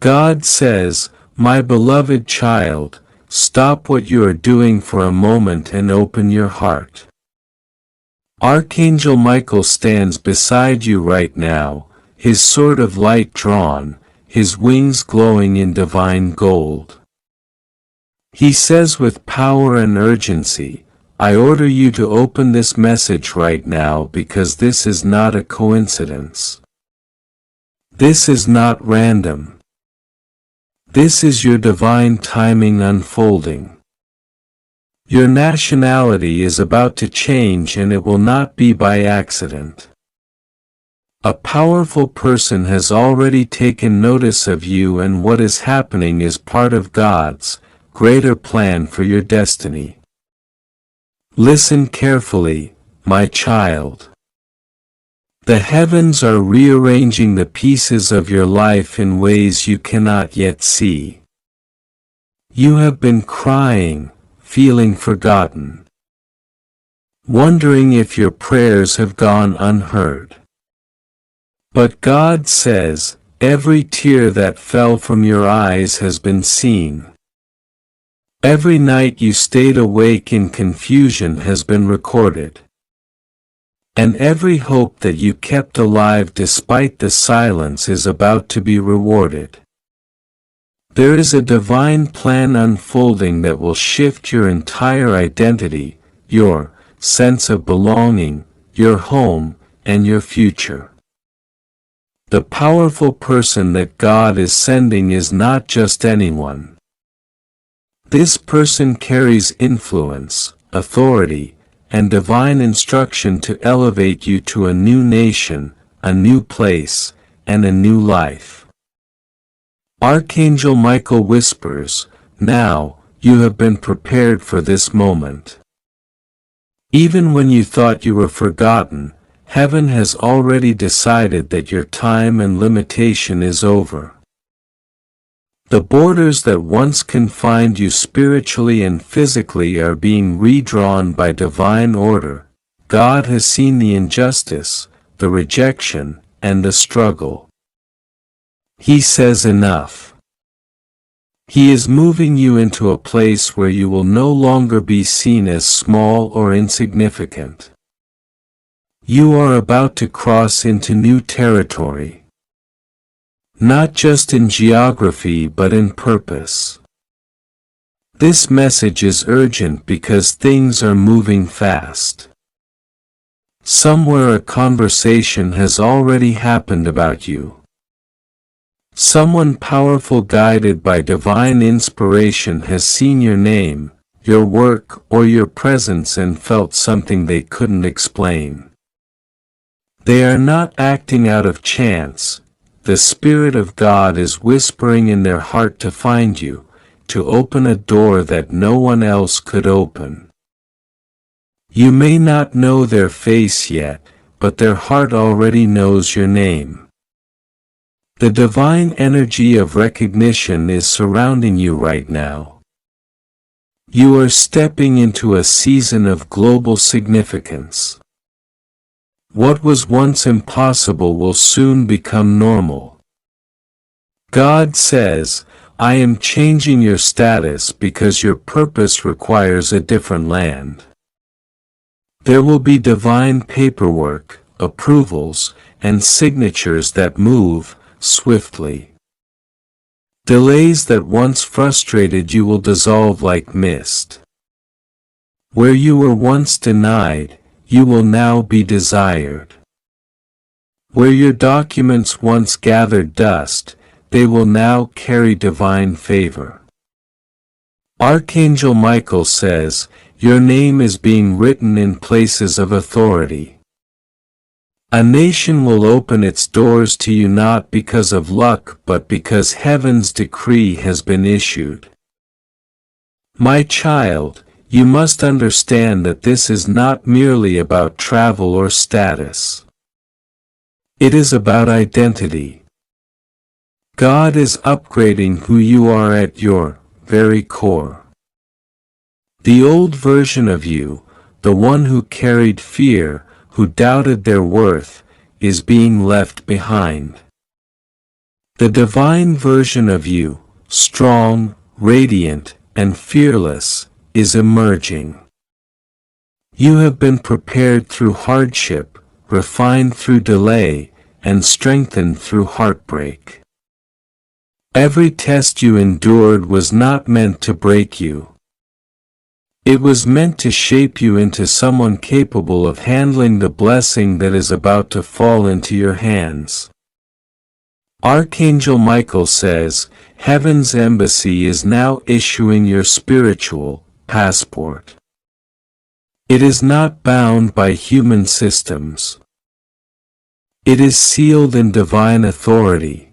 God says, "My beloved child, stop what you are doing for a moment and open your heart." Archangel Michael stands beside you right now, his sword of light drawn, his wings glowing in divine gold. He says with power and urgency, "I order you to open this message right now because this is not a coincidence. This is not random. This is your divine timing unfolding. Your nationality is about to change and it will not be by accident. A powerful person has already taken notice of you, and what is happening is part of God's greater plan for your destiny. Listen carefully, my child. The heavens are rearranging the pieces of your life in ways you cannot yet see. You have been crying, feeling forgotten, wondering if your prayers have gone unheard. But God says, every tear that fell from your eyes has been seen. Every night you stayed awake in confusion has been recorded. And every hope that you kept alive despite the silence is about to be rewarded. There is a divine plan unfolding that will shift your entire identity, your sense of belonging, your home, and your future. The powerful person that God is sending is not just anyone. This person carries influence, authority, and divine instruction to elevate you to a new nation, a new place, and a new life. Archangel Michael whispers, "Now, you have been prepared for this moment." Even when you thought you were forgotten, heaven has already decided that your time and limitation is over. The borders that once confined you spiritually and physically are being redrawn by divine order. God has seen the injustice, the rejection, and the struggle. He says enough. He is moving you into a place where you will no longer be seen as small or insignificant. You are about to cross into new territory. Not just in geography but in purpose. This message is urgent because things are moving fast. Somewhere a conversation has already happened about you. Someone powerful guided by divine inspiration has seen your name, your work, or your presence and felt something they couldn't explain. They are not acting out of chance. The Spirit of God is whispering in their heart to find you, to open a door that no one else could open. You may not know their face yet, but their heart already knows your name. The divine energy of recognition is surrounding you right now. You are stepping into a season of global significance. What was once impossible will soon become normal. God says, "I am changing your status because your purpose requires a different land." There will be divine paperwork, approvals, and signatures that move swiftly. Delays that once frustrated you will dissolve like mist. Where you were once denied, you will now be desired. Where your documents once gathered dust, they will now carry divine favor. Archangel Michael says, your name is being written in places of authority. A nation will open its doors to you not because of luck but because heaven's decree has been issued. My child, you must understand that this is not merely about travel or status. It is about identity. God is upgrading who you are at your very core. The old version of you, the one who carried fear, who doubted their worth, is being left behind. The divine version of you, strong, radiant, and fearless, is emerging. You have been prepared through hardship, refined through delay, and strengthened through heartbreak. Every test you endured was not meant to break you. It was meant to shape you into someone capable of handling the blessing that is about to fall into your hands. Archangel Michael says, Heaven's embassy is now issuing your spiritual passport. It is not bound by human systems. It is sealed in divine authority.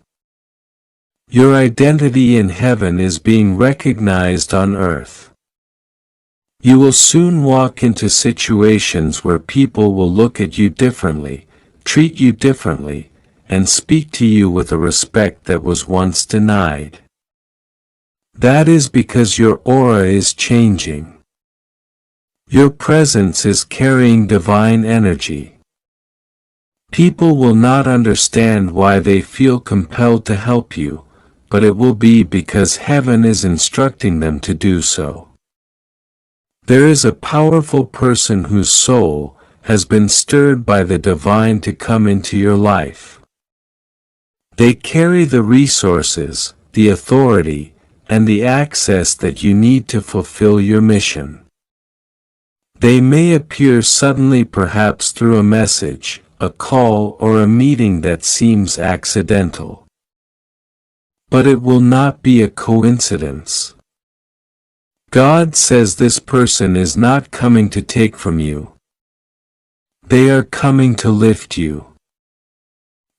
Your identity in heaven is being recognized on earth. You will soon walk into situations where people will look at you differently, treat you differently, and speak to you with a respect that was once denied. That is because your aura is changing. Your presence is carrying divine energy. People will not understand why they feel compelled to help you, but it will be because heaven is instructing them to do so. There is a powerful person whose soul has been stirred by the divine to come into your life. They carry the resources, the authority, and the access that you need to fulfill your mission. They may appear suddenly, perhaps through a message, a call, or a meeting that seems accidental. But it will not be a coincidence. God says this person is not coming to take from you. They are coming to lift you.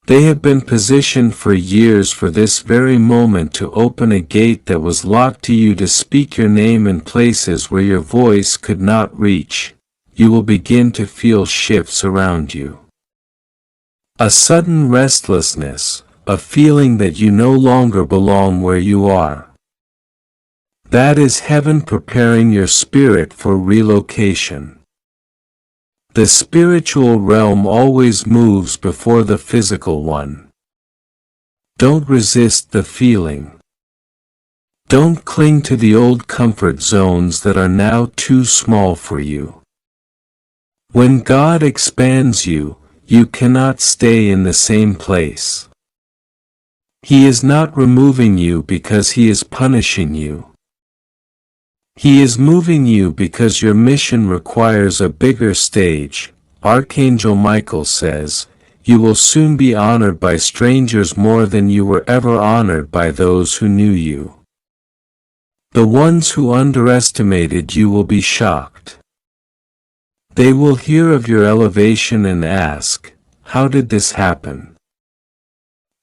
They have been positioned for years for this very moment to open a gate that was locked to you, to speak your name in places where your voice could not reach. You will begin to feel shifts around you. A sudden restlessness, a feeling that you no longer belong where you are. That is heaven preparing your spirit for relocation. The spiritual realm always moves before the physical one. Don't resist the feeling. Don't cling to the old comfort zones that are now too small for you. When God expands you, you cannot stay in the same place. He is not removing you because He is punishing you. He is moving you because your mission requires a bigger stage. Archangel Michael says, you will soon be honored by strangers more than you were ever honored by those who knew you. The ones who underestimated you will be shocked. They will hear of your elevation and ask, how did this happen?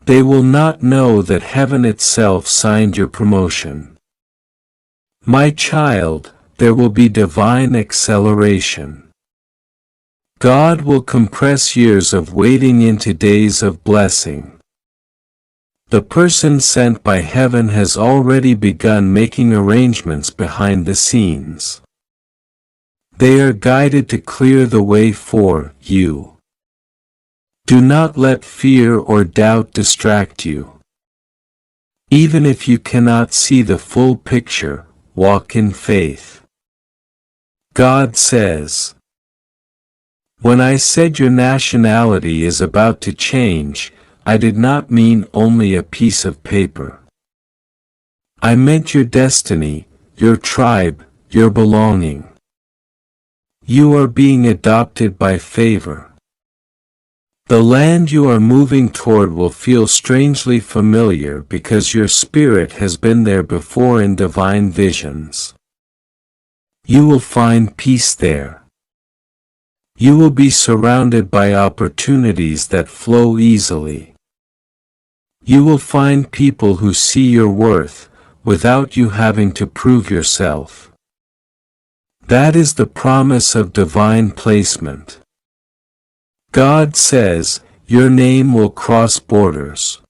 They will not know that heaven itself signed your promotion. My child, there will be divine acceleration. God will compress years of waiting into days of blessing. The person sent by heaven has already begun making arrangements behind the scenes. They are guided to clear the way for you. Do not let fear or doubt distract you. Even if you cannot see the full picture, walk in faith. God says, when I said your nationality is about to change, I did not mean only a piece of paper. I meant your destiny, your tribe, your belonging. You are being adopted by favor. The land you are moving toward will feel strangely familiar because your spirit has been there before in divine visions. You will find peace there. You will be surrounded by opportunities that flow easily. You will find people who see your worth, without you having to prove yourself. That is the promise of divine placement. God says, your name will cross borders.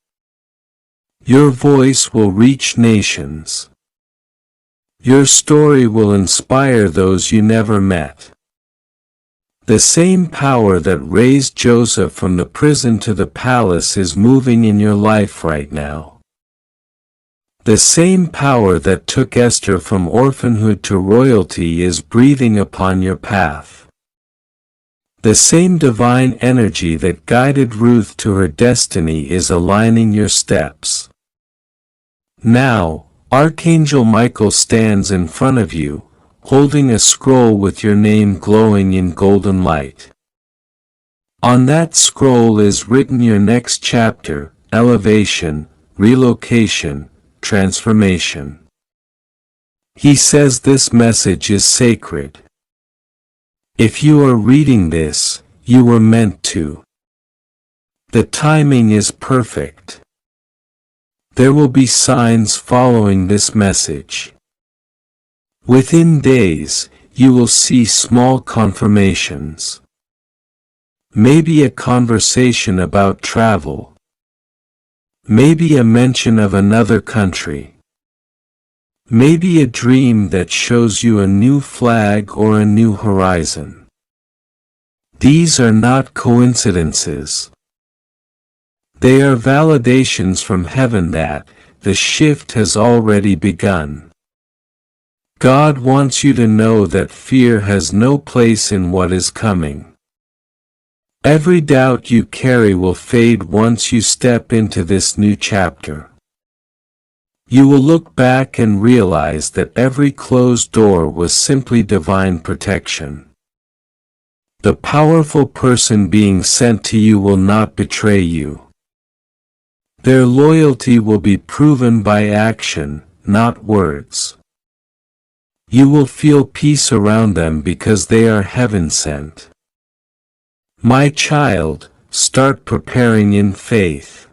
Your voice will reach nations. Your story will inspire those you never met. The same power that raised Joseph from the prison to the palace is moving in your life right now. The same power that took Esther from orphanhood to royalty is breathing upon your path. The same divine energy that guided Ruth to her destiny is aligning your steps. Now, Archangel Michael stands in front of you, holding a scroll with your name glowing in golden light. On that scroll is written your next chapter: elevation, relocation, transformation. He says this message is sacred. If you are reading this, you were meant to. The timing is perfect. There will be signs following this message. Within days, you will see small confirmations. Maybe a conversation about travel. Maybe a mention of another country. Maybe a dream that shows you a new flag or a new horizon. These are not coincidences. They are validations from heaven that the shift has already begun. God wants you to know that fear has no place in what is coming. Every doubt you carry will fade once you step into this new chapter. You will look back and realize that every closed door was simply divine protection. The powerful person being sent to you will not betray you. Their loyalty will be proven by action, not words. You will feel peace around them because they are heaven-sent. My child, start preparing in faith.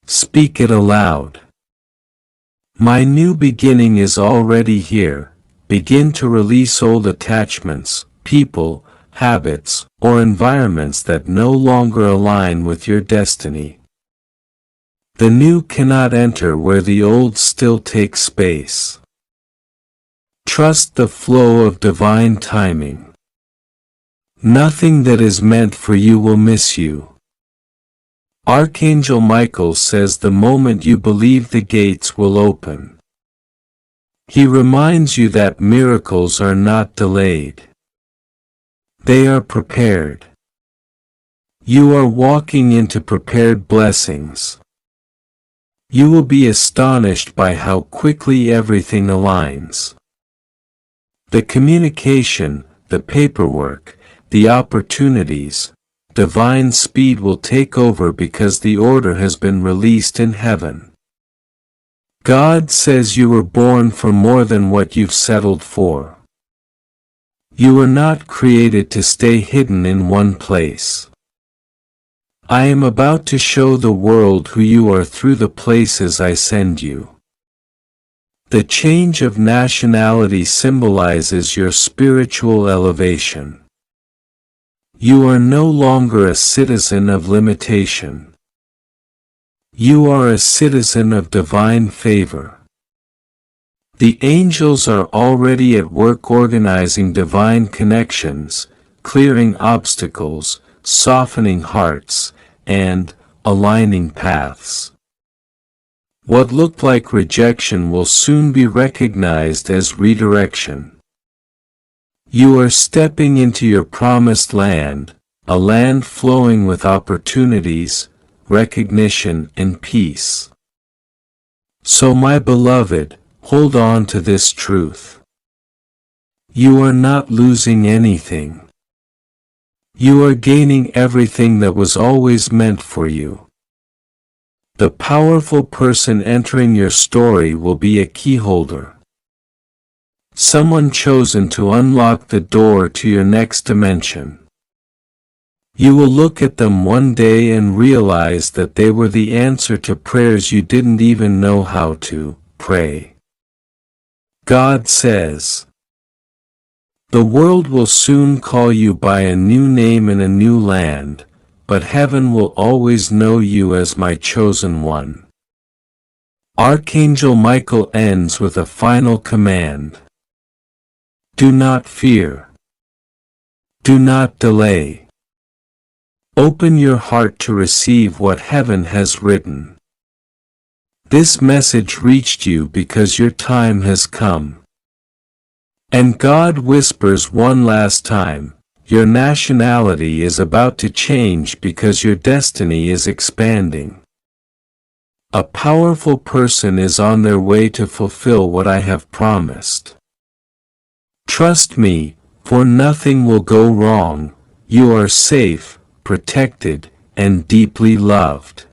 Speak it aloud. My new beginning is already here. Begin to release old attachments, people, habits, or environments that no longer align with your destiny. The new cannot enter where the old still takes space. Trust the flow of divine timing. Nothing that is meant for you will miss you. Archangel Michael says the moment you believe the gates will open. He reminds you that miracles are not delayed. They are prepared. You are walking into prepared blessings. You will be astonished by how quickly everything aligns. The communication, the paperwork, the opportunities, divine speed will take over because the order has been released in heaven. God says you were born for more than what you've settled for. You were not created to stay hidden in one place. I am about to show the world who you are through the places I send you. The change of nationality symbolizes your spiritual elevation. You are no longer a citizen of limitation. You are a citizen of divine favor. The angels are already at work organizing divine connections, clearing obstacles, softening hearts, and aligning paths. What looked like rejection will soon be recognized as redirection. You are stepping into your promised land, a land flowing with opportunities, recognition, and peace. So my beloved, hold on to this truth. You are not losing anything. You are gaining everything that was always meant for you. The powerful person entering your story will be a keyholder. Someone chosen to unlock the door to your next dimension. You will look at them one day and realize that they were the answer to prayers you didn't even know how to pray. God says, the world will soon call you by a new name in a new land, but heaven will always know you as my chosen one. Archangel Michael ends with a final command. Do not fear. Do not delay. Open your heart to receive what heaven has written. This message reached you because your time has come. And God whispers one last time, your nationality is about to change because your destiny is expanding. A powerful person is on their way to fulfill what I have promised. Trust me, for nothing will go wrong. You are safe, protected, and deeply loved.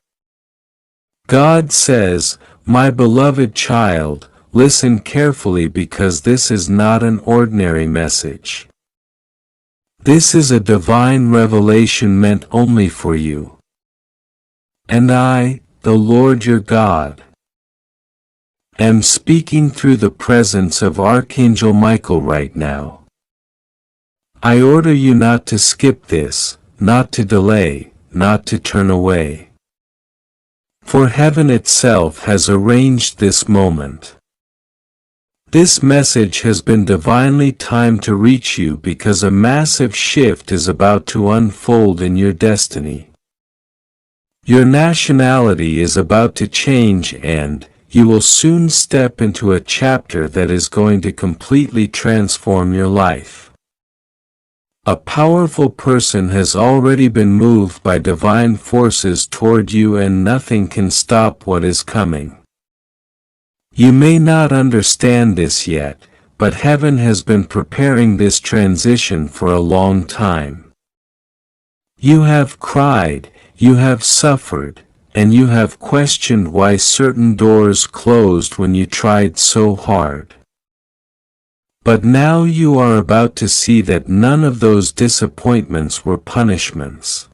God says, my beloved child, listen carefully because this is not an ordinary message. This is a divine revelation meant only for you. And I, the Lord your God, am speaking through the presence of Archangel Michael right now. I order you not to skip this, not to delay, not to turn away. For heaven itself has arranged this moment. This message has been divinely timed to reach you because a massive shift is about to unfold in your destiny. Your nationality is about to change and you will soon step into a chapter that is going to completely transform your life. A powerful person has already been moved by divine forces toward you and nothing can stop what is coming. You may not understand this yet, but heaven has been preparing this transition for a long time. You have cried, you have suffered, and you have questioned why certain doors closed when you tried so hard. But now you are about to see that none of those disappointments were punishments.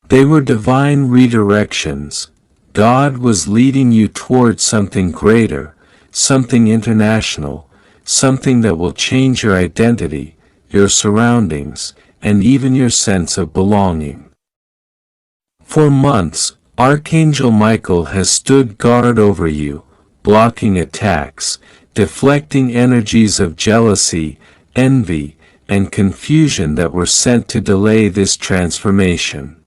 They were divine redirections. God was leading you towards something greater, something international, something that will change your identity, your surroundings, and even your sense of belonging. For months, Archangel Michael has stood guard over you, blocking attacks, deflecting energies of jealousy, envy, and confusion that were sent to delay this transformation.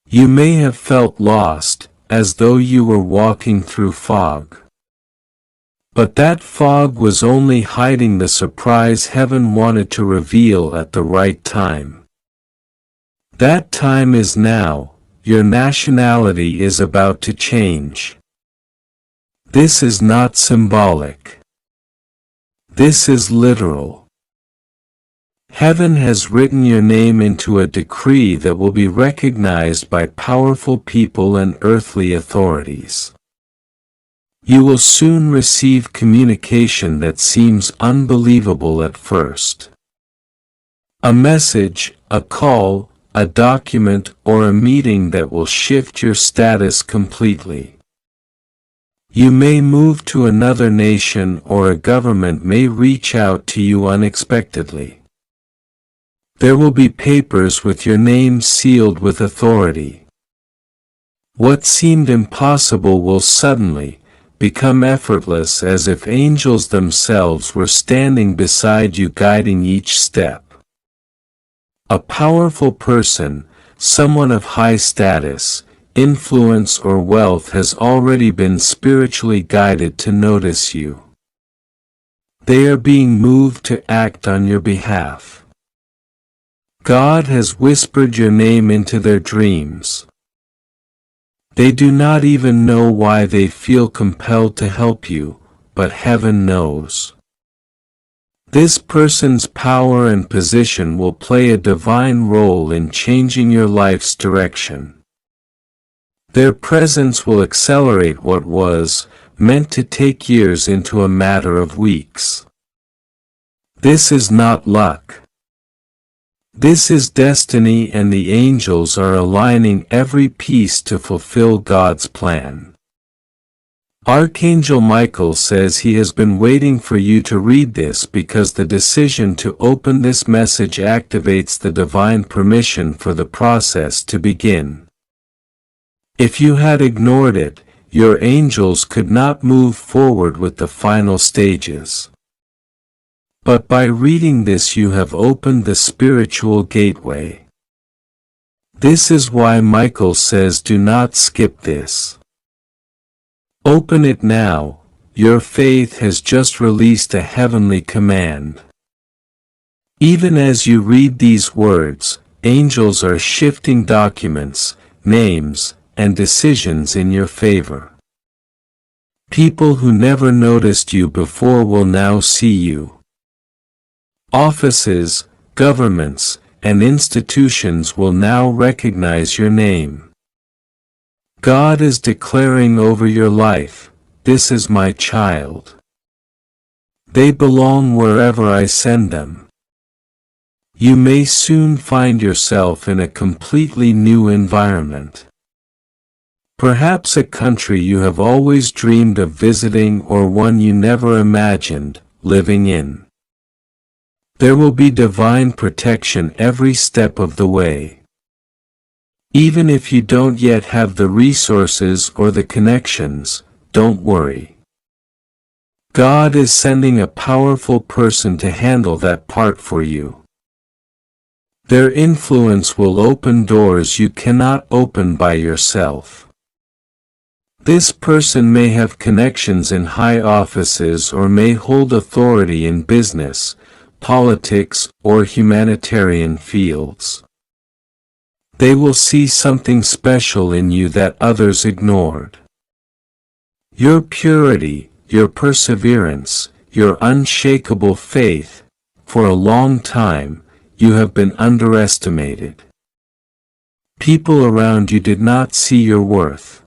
You may have felt lost, as though you were walking through fog. But that fog was only hiding the surprise heaven wanted to reveal at the right time. That time is now. Your nationality is about to change. This is not symbolic. This is literal. Heaven has written your name into a decree that will be recognized by powerful people and earthly authorities. You will soon receive communication that seems unbelievable at first. A message, a call, a document, or a meeting that will shift your status completely. You may move to another nation or a government may reach out to you unexpectedly. There will be papers with your name sealed with authority. What seemed impossible will suddenly become effortless as if angels themselves were standing beside you guiding each step. A powerful person, someone of high status, influence or wealth has already been spiritually guided to notice you. They are being moved to act on your behalf. God has whispered your name into their dreams. They do not even know why they feel compelled to help you, but heaven knows. This person's power and position will play a divine role in changing your life's direction. Their presence will accelerate what was meant to take years into a matter of weeks. This is not luck. This is destiny, and the angels are aligning every piece to fulfill God's plan. Archangel Michael says he has been waiting for you to read this because the decision to open this message activates the divine permission for the process to begin. If you had ignored it, your angels could not move forward with the final stages. But by reading this you have opened the spiritual gateway. This is why Michael says do not skip this. Open it now, your faith has just released a heavenly command. Even as you read these words, angels are shifting documents, names, and decisions in your favor. People who never noticed you before will now see you. Offices, governments, and institutions will now recognize your name. God is declaring over your life, "This is my child. They belong wherever I send them." You may soon find yourself in a completely new environment. Perhaps a country you have always dreamed of visiting or one you never imagined living in. There will be divine protection every step of the way. Even if you don't yet have the resources or the connections, don't worry. God is sending a powerful person to handle that part for you. Their influence will open doors you cannot open by yourself. This person may have connections in high offices or may hold authority in business, politics, or humanitarian fields. They will see something special in you that others ignored. Your purity, your perseverance, your unshakable faith, for a long time, you have been underestimated. People around you did not see your worth.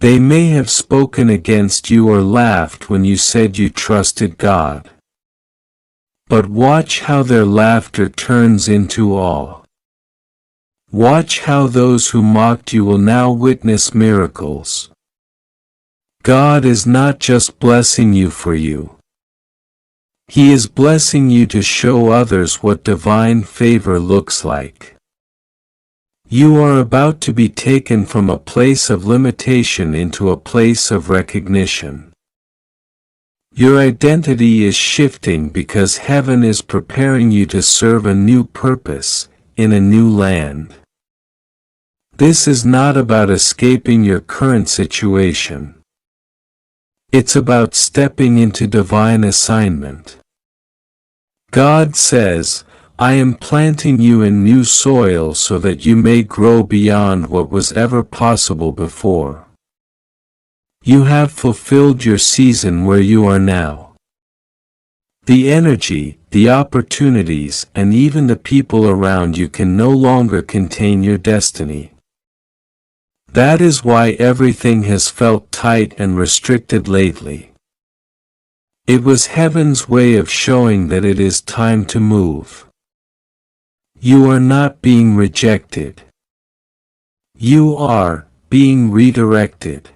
They may have spoken against you or laughed when you said you trusted God. But watch how their laughter turns into awe. Watch how those who mocked you will now witness miracles. God is not just blessing you for you. He is blessing you to show others what divine favor looks like. You are about to be taken from a place of limitation into a place of recognition. Your identity is shifting because heaven is preparing you to serve a new purpose, in a new land. This is not about escaping your current situation. It's about stepping into divine assignment. God says, "I am planting you in new soil so that you may grow beyond what was ever possible before." You have fulfilled your season where you are now. The energy, the opportunities, and even the people around you can no longer contain your destiny. That is why everything has felt tight and restricted lately. It was heaven's way of showing that it is time to move. You are not being rejected. You are being redirected.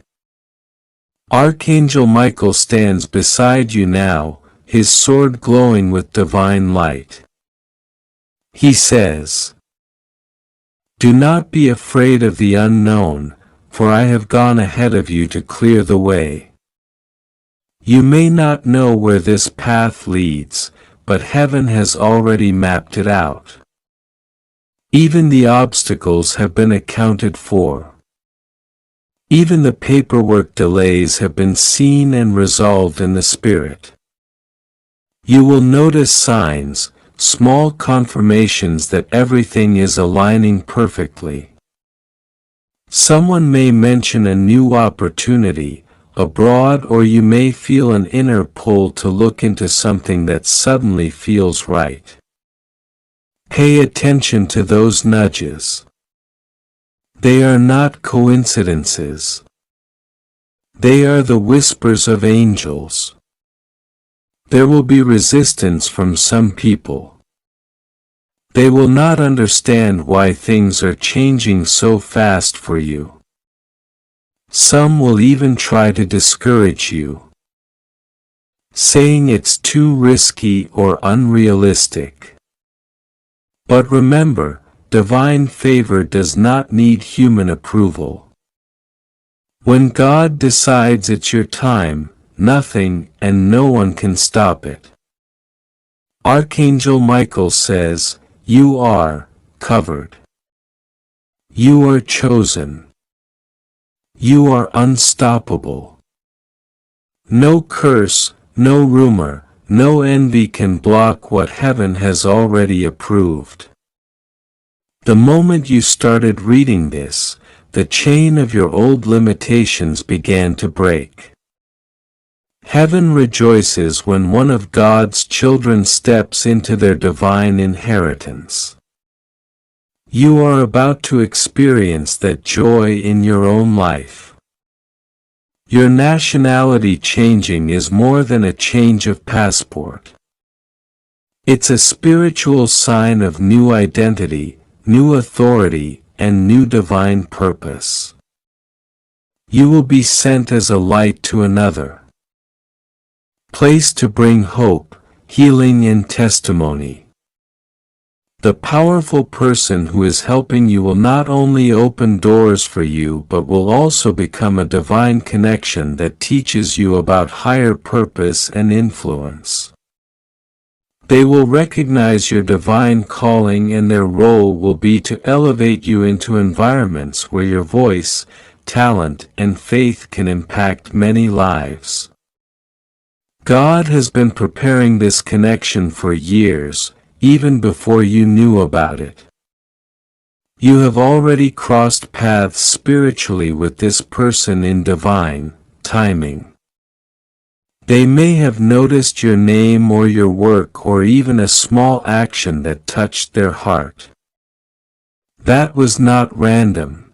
Archangel Michael stands beside you now, his sword glowing with divine light. He says, "Do not be afraid of the unknown, for I have gone ahead of you to clear the way." You may not know where this path leads, but heaven has already mapped it out. Even the obstacles have been accounted for. Even the paperwork delays have been seen and resolved in the Spirit. You will notice signs, small confirmations that everything is aligning perfectly. Someone may mention a new opportunity abroad, or you may feel an inner pull to look into something that suddenly feels right. Pay attention to those nudges. They are not coincidences. They are the whispers of angels. There will be resistance from some people. They will not understand why things are changing so fast for you. Some will even try to discourage you, saying it's too risky or unrealistic. But remember, divine favor does not need human approval. When God decides it's your time, nothing and no one can stop it. Archangel Michael says, "You are covered. You are chosen. You are unstoppable. No curse, no rumor, no envy can block what heaven has already approved." The moment you started reading this, the chain of your old limitations began to break. Heaven rejoices when one of God's children steps into their divine inheritance. You are about to experience that joy in your own life. Your nationality changing is more than a change of passport. It's a spiritual sign of new identity, new authority, and new divine purpose. You will be sent as a light to another place to bring hope, healing, and testimony. The powerful person who is helping you will not only open doors for you but will also become a divine connection that teaches you about higher purpose and influence. They will recognize your divine calling, and their role will be to elevate you into environments where your voice, talent, and faith can impact many lives. God has been preparing this connection for years, even before you knew about it. You have already crossed paths spiritually with this person in divine timing. They may have noticed your name or your work or even a small action that touched their heart. That was not random.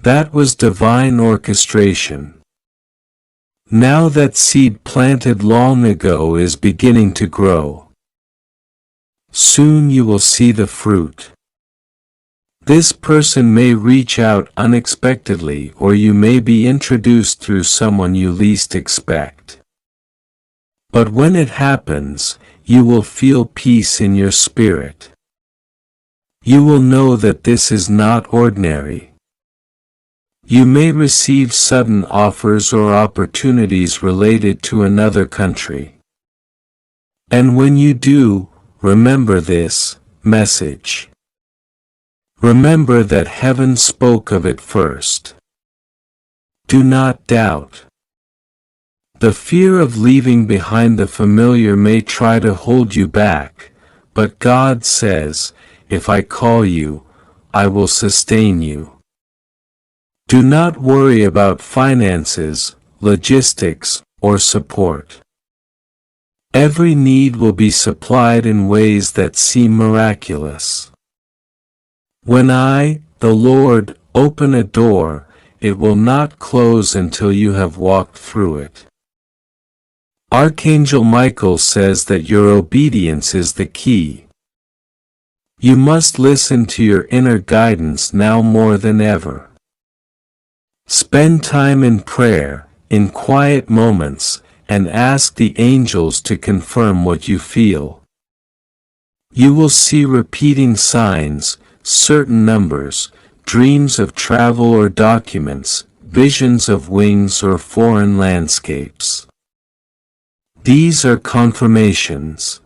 That was divine orchestration. Now that seed planted long ago is beginning to grow. Soon you will see the fruit. This person may reach out unexpectedly, or you may be introduced through someone you least expect. But when it happens, you will feel peace in your spirit. You will know that this is not ordinary. You may receive sudden offers or opportunities related to another country. And when you do, remember this message. Remember that heaven spoke of it first. Do not doubt. The fear of leaving behind the familiar may try to hold you back, but God says, "If I call you, I will sustain you." Do not worry about finances, logistics, or support. Every need will be supplied in ways that seem miraculous. When I, the Lord, open a door, it will not close until you have walked through it. Archangel Michael says that your obedience is the key. You must listen to your inner guidance now more than ever. Spend time in prayer, in quiet moments, and ask the angels to confirm what you feel. You will see repeating signs, certain numbers, dreams of travel or documents, visions of wings or foreign landscapes. These are confirmations.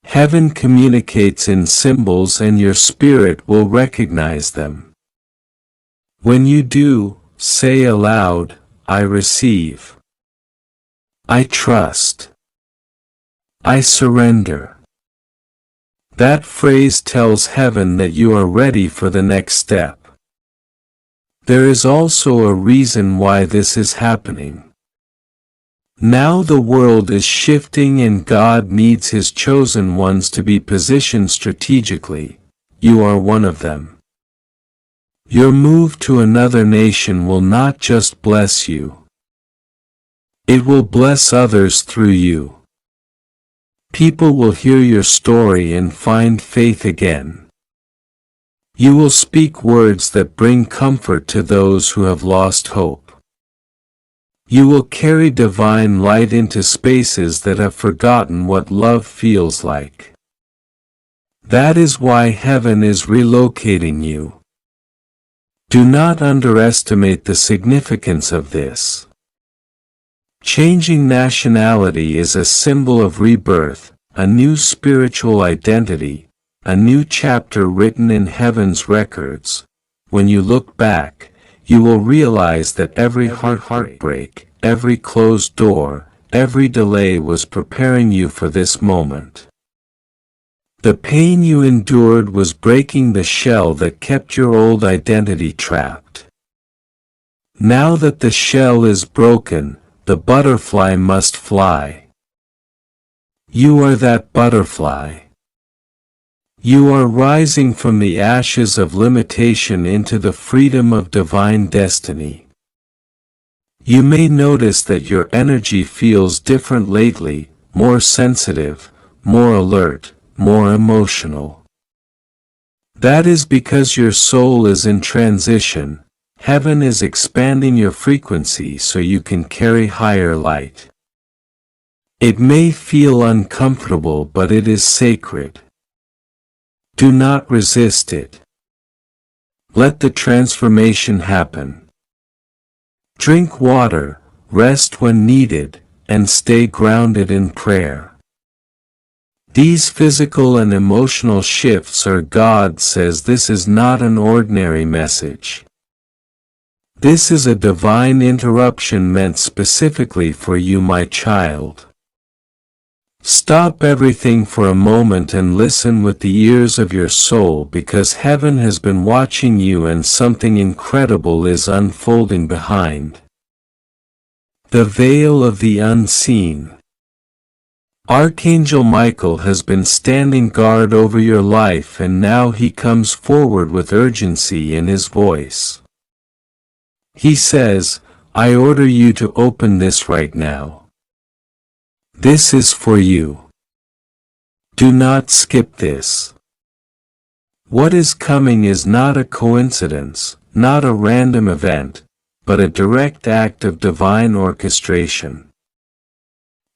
Heaven communicates in symbols, and your spirit will recognize them. When you do, say aloud, "I receive. I trust. I surrender." That phrase tells heaven that you are ready for the next step. There is also a reason why this is happening. Now the world is shifting and God needs His chosen ones to be positioned strategically. You are one of them. Your move to another nation will not just bless you. It will bless others through you. People will hear your story and find faith again. You will speak words that bring comfort to those who have lost hope. You will carry divine light into spaces that have forgotten what love feels like. That is why heaven is relocating you. Do not underestimate the significance of this. Changing nationality is a symbol of rebirth, a new spiritual identity, a new chapter written in heaven's records. When you look back, you will realize that every heartbreak, every closed door, every delay was preparing you for this moment. The pain you endured was breaking the shell that kept your old identity trapped. Now that the shell is broken, the butterfly must fly. You are that butterfly. You are rising from the ashes of limitation into the freedom of divine destiny. You may notice that your energy feels different lately, more sensitive, more alert, more emotional. That is because your soul is in transition. Heaven is expanding your frequency so you can carry higher light. It may feel uncomfortable, but it is sacred. Do not resist it. Let the transformation happen. Drink water, rest when needed, and stay grounded in prayer. These physical and emotional shifts are God says this is not an ordinary message. This is a divine interruption meant specifically for you, my child. Stop everything for a moment and listen with the ears of your soul, because heaven has been watching you and something incredible is unfolding behind the veil of the unseen. Archangel Michael has been standing guard over your life, and now he comes forward with urgency in his voice. He says, I order you to open this right now. This is for you. Do not skip this. What is coming is not a coincidence, not a random event, but a direct act of divine orchestration.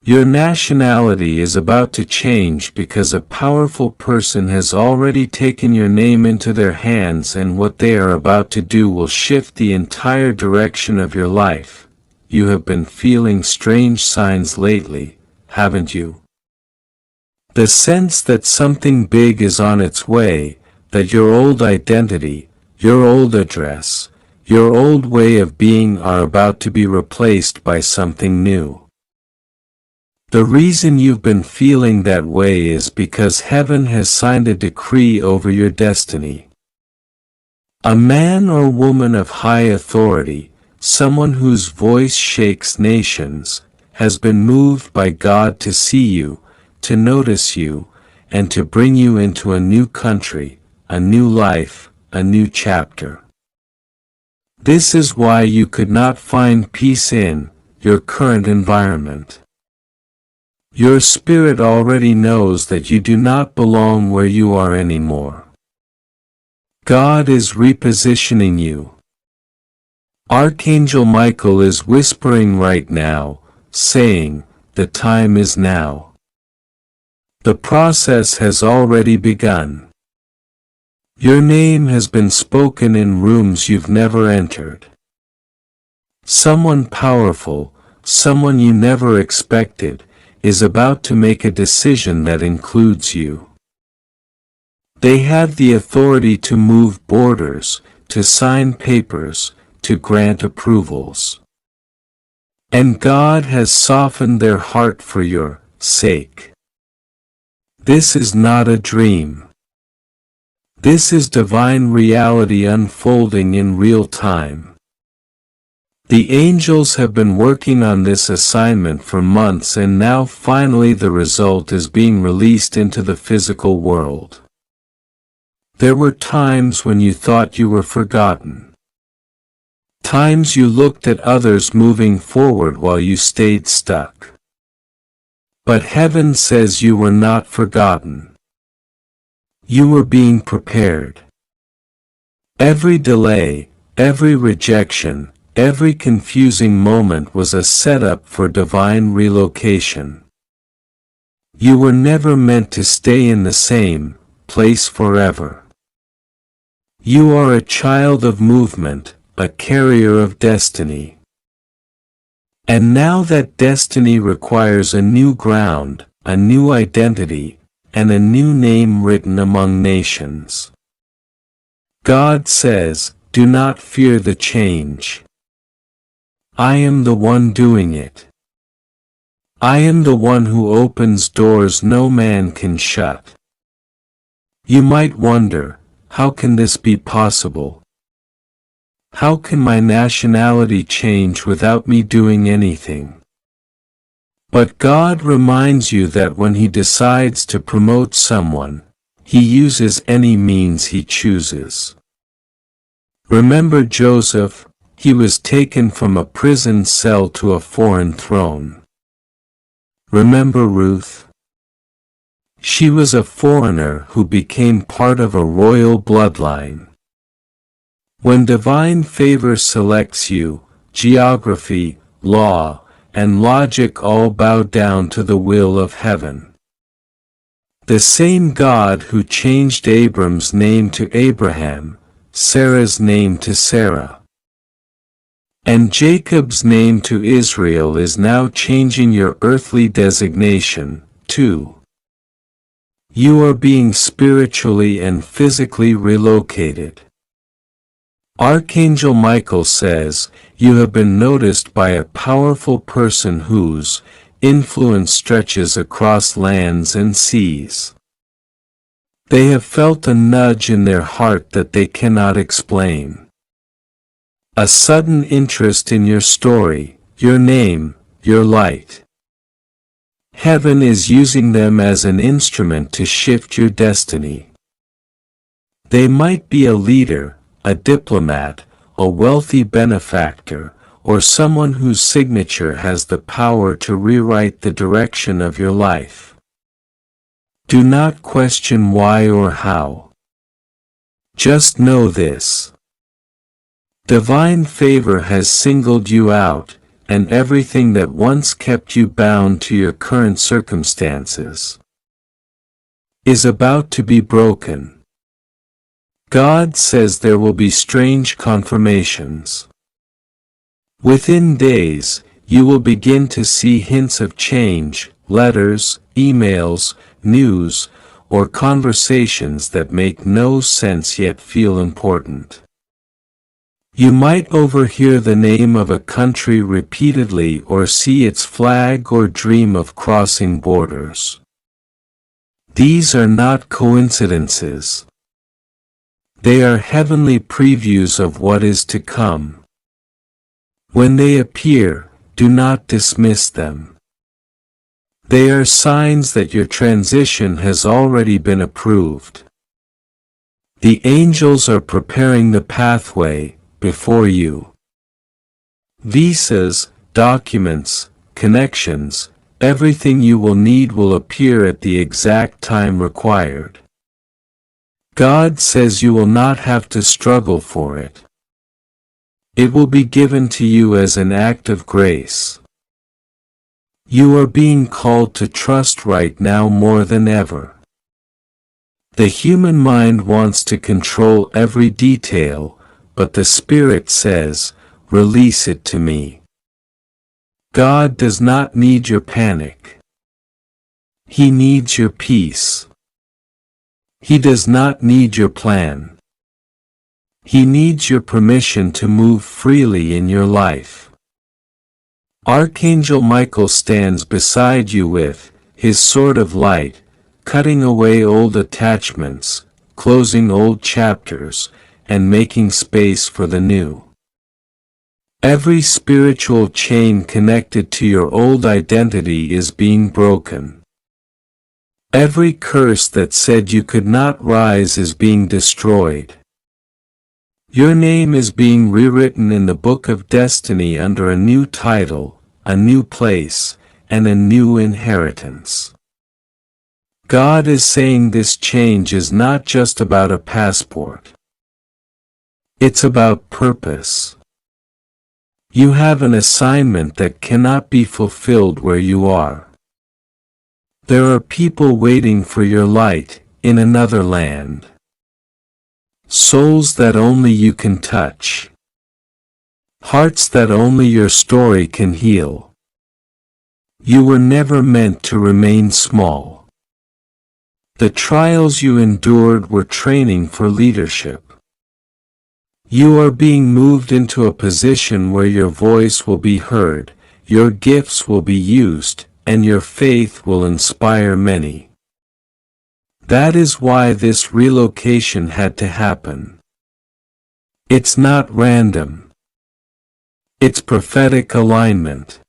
Your nationality is about to change because a powerful person has already taken your name into their hands, and what they are about to do will shift the entire direction of your life. You have been feeling strange signs lately, haven't you? The sense that something big is on its way, that your old identity, your old address, your old way of being are about to be replaced by something new. The reason you've been feeling that way is because heaven has signed a decree over your destiny. A man or woman of high authority, someone whose voice shakes nations, has been moved by God to see you, to notice you, and to bring you into a new country, a new life, a new chapter. This is why you could not find peace in your current environment. Your spirit already knows that you do not belong where you are anymore. God is repositioning you. Archangel Michael is whispering right now, saying, the time is now. The process has already begun. Your name has been spoken in rooms you've never entered. Someone powerful, someone you never expected, is about to make a decision that includes you. They have the authority to move borders, to sign papers, to grant approvals. And God has softened their heart for your sake. This is not a dream. This is divine reality unfolding in real time. The angels have been working on this assignment for months, and now finally the result is being released into the physical world. There were times when you thought you were forgotten. Times you looked at others moving forward while you stayed stuck. But heaven says you were not forgotten. You were being prepared. Every delay, every rejection, every confusing moment was a setup for divine relocation. You were never meant to stay in the same place forever. You are a child of movement, a carrier of destiny. And now that destiny requires a new ground, a new identity, and a new name written among nations. God says, do not fear the change. I am the one doing it. I am the one who opens doors no man can shut. You might wonder, how can this be possible? How can my nationality change without me doing anything? But God reminds you that when He decides to promote someone, He uses any means He chooses. Remember Joseph, he was taken from a prison cell to a foreign throne. Remember Ruth? She was a foreigner who became part of a royal bloodline. When divine favor selects you, geography, law, and logic all bow down to the will of heaven. The same God who changed Abram's name to Abraham, Sarah's name to Sarah, and Jacob's name to Israel is now changing your earthly designation, too. You are being spiritually and physically relocated. Archangel Michael says, you have been noticed by a powerful person whose influence stretches across lands and seas. They have felt a nudge in their heart that they cannot explain. A sudden interest in your story, your name, your light. Heaven is using them as an instrument to shift your destiny. They might be a leader, a diplomat, a wealthy benefactor, or someone whose signature has the power to rewrite the direction of your life. Do not question why or how. Just know this. Divine favor has singled you out, and everything that once kept you bound to your current circumstances is about to be broken. God says there will be strange confirmations. Within days, you will begin to see hints of change, letters, emails, news, or conversations that make no sense yet feel important. You might overhear the name of a country repeatedly or see its flag or dream of crossing borders. These are not coincidences. They are heavenly previews of what is to come. When they appear, do not dismiss them. They are signs that your transition has already been approved. The angels are preparing the pathway before you. Visas, documents, connections, everything you will need will appear at the exact time required. God says you will not have to struggle for it. It will be given to you as an act of grace. You are being called to trust right now more than ever. The human mind wants to control every detail, but the Spirit says, release it to me. God does not need your panic. He needs your peace. He does not need your plan. He needs your permission to move freely in your life. Archangel Michael stands beside you with his sword of light, cutting away old attachments, closing old chapters, and making space for the new. Every spiritual chain connected to your old identity is being broken. Every curse that said you could not rise is being destroyed. Your name is being rewritten in the book of destiny under a new title, a new place, and a new inheritance. God is saying this change is not just about a passport. It's about purpose. You have an assignment that cannot be fulfilled where you are. There are people waiting for your light, in another land. Souls that only you can touch. Hearts that only your story can heal. You were never meant to remain small. The trials you endured were training for leadership. You are being moved into a position where your voice will be heard, your gifts will be used, and your faith will inspire many. That is why this relocation had to happen. It's not random. It's prophetic alignment.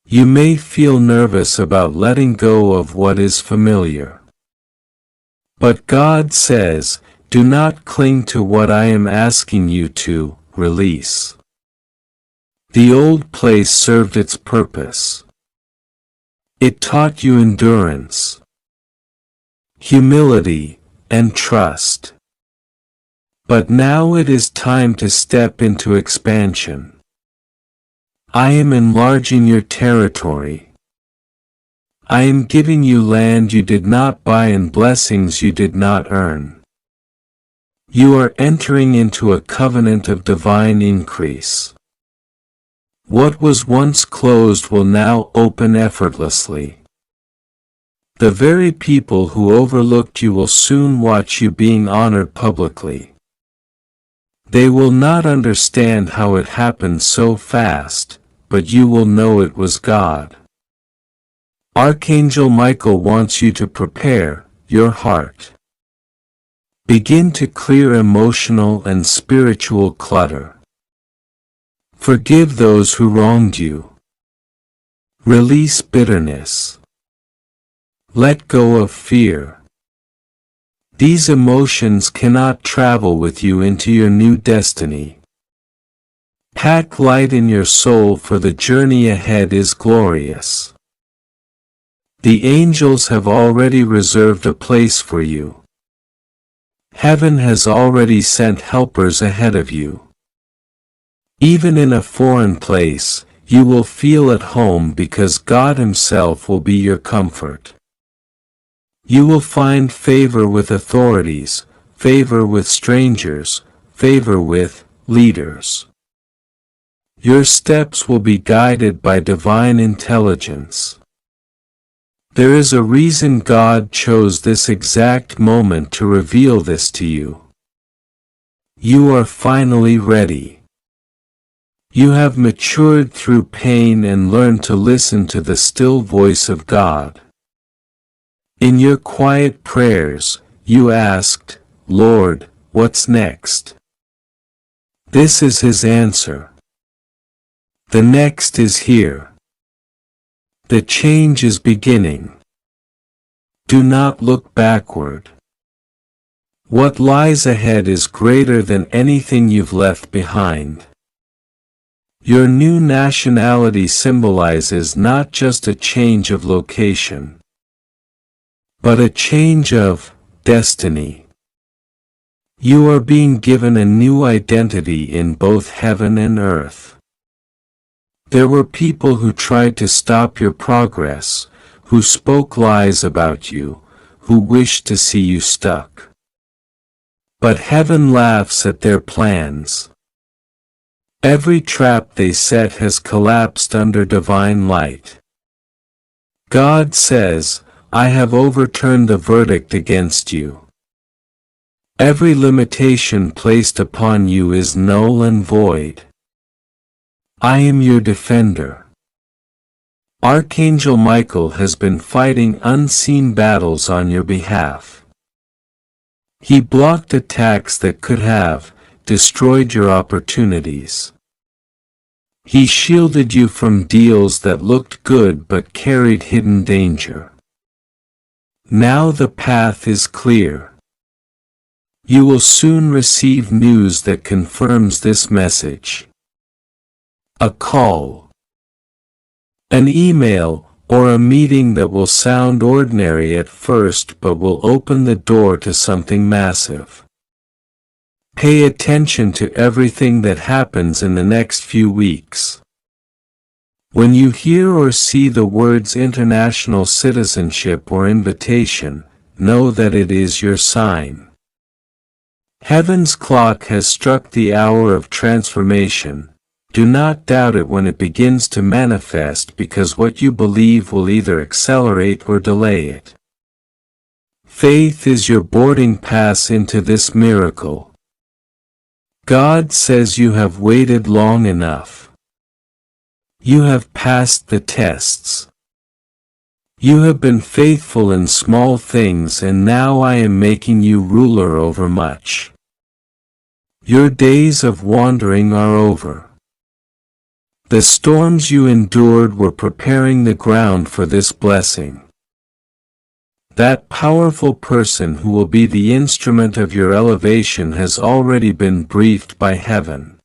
You may feel nervous about letting go of what is familiar. But God says, do not cling to what I am asking you to release. The old place served its purpose. It taught you endurance, humility, and trust. But now it is time to step into expansion. I am enlarging your territory. I am giving you land you did not buy and blessings you did not earn. You are entering into a covenant of divine increase. What was once closed will now open effortlessly. The very people who overlooked you will soon watch you being honored publicly. They will not understand how it happened so fast, but you will know it was God. Archangel Michael wants you to prepare your heart. Begin to clear emotional and spiritual clutter. Forgive those who wronged you. Release bitterness. Let go of fear. These emotions cannot travel with you into your new destiny. Pack light in your soul, for the journey ahead is glorious. The angels have already reserved a place for you. Heaven has already sent helpers ahead of you. Even in a foreign place, you will feel at home because God Himself will be your comfort. You will find favor with authorities, favor with strangers, favor with leaders. Your steps will be guided by divine intelligence. There is a reason God chose this exact moment to reveal this to you. You are finally ready. You have matured through pain and learned to listen to the still voice of God. In your quiet prayers, you asked, Lord, what's next? This is His answer. The next is here. The change is beginning. Do not look backward. What lies ahead is greater than anything you've left behind. Your new nationality symbolizes not just a change of location, but a change of destiny. You are being given a new identity in both heaven and earth. There were people who tried to stop your progress, who spoke lies about you, who wished to see you stuck. But heaven laughs at their plans. Every trap they set has collapsed under divine light. God says, I have overturned the verdict against you. Every limitation placed upon you is null and void. I am your defender. Archangel Michael has been fighting unseen battles on your behalf. He blocked attacks that could have destroyed your opportunities. He shielded you from deals that looked good but carried hidden danger. Now the path is clear. You will soon receive news that confirms this message. A call, an email, or a meeting that will sound ordinary at first but will open the door to something massive. Pay attention to everything that happens in the next few weeks. When you hear or see the words international citizenship or invitation, know that it is your sign. Heaven's clock has struck the hour of transformation. Do not doubt it when it begins to manifest, because what you believe will either accelerate or delay it. Faith is your boarding pass into this miracle. God says you have waited long enough. You have passed the tests. You have been faithful in small things, and now I am making you ruler over much. Your days of wandering are over. The storms you endured were preparing the ground for this blessing. That powerful person who will be the instrument of your elevation has already been briefed by heaven.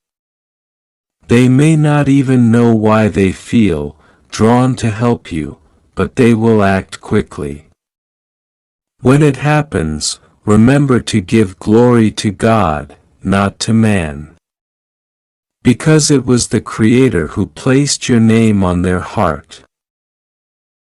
They may not even know why they feel drawn to help you, but they will act quickly. When it happens, remember to give glory to God, not to man. Because it was the Creator who placed your name on their heart.